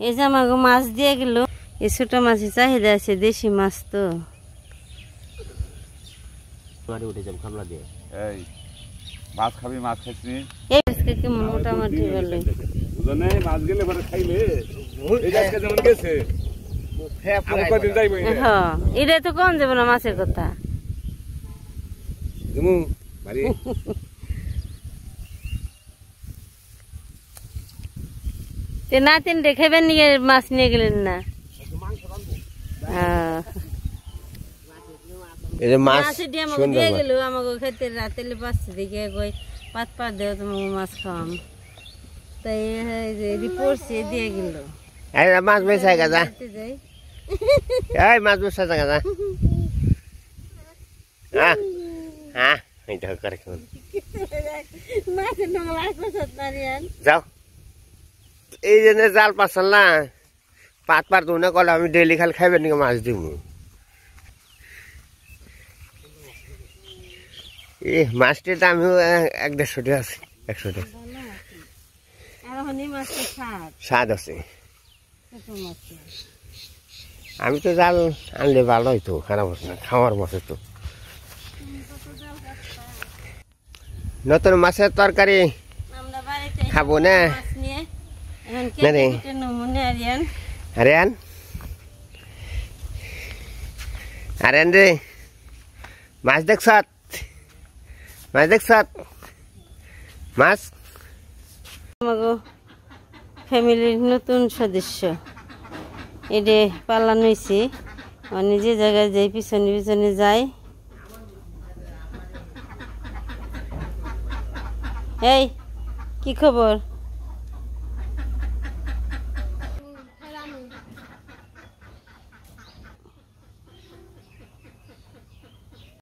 এই যে আমাকে মাছ দিয়ে গেল, এই ছোট মাছের চাহিদা আছে, দেশি মাছ তো। মাছ খাবি, মাছ খাইছি এই আজকে কেমন মোটামুটি ভালোই। মাছ গেলে খাইলে যেমন গেছে হ্যাঁ, এটাই তো কম যাবে না মাছের কথা। না তিন রেখেবেন নিয়ে মাছ নিয়ে গেলেন না। দিয়ে গেল আমাকে খেতে রাতে পাচ্ছে দেখে কই পাত পাত দেও তোমাকে মাছ খাওয়াম, তাই পড়ছে দিয়ে গেল। মাছ বেচা গাজা মাছ বেচা গাজা যাও। এই জন্য জাল পাচ্ছেন না, পাত পার না কলে আমি ডেলি খালি খাইবেন নাকি মাছ দিব। এই মাছটির দামিও 1-150 টাকা আছে, 100 টাকা স্বাদ আছে। আমি তো জাল আনলে ভালো হইতো, খারাপ হচ্ছে না, খাওয়ার মতো তো। নতুন মাছের তরকারি খাবো না আরিয়ান আরিয়ান রে, মাছ দেখছ, মাছ দেখছ, মাছ আমাগো ফ্যামিলির নতুন সদস্য এটা পালানো হয়েছে, মানে যে জায়গায় যাই পিছনে পিছনে যায়। এই কি খবর?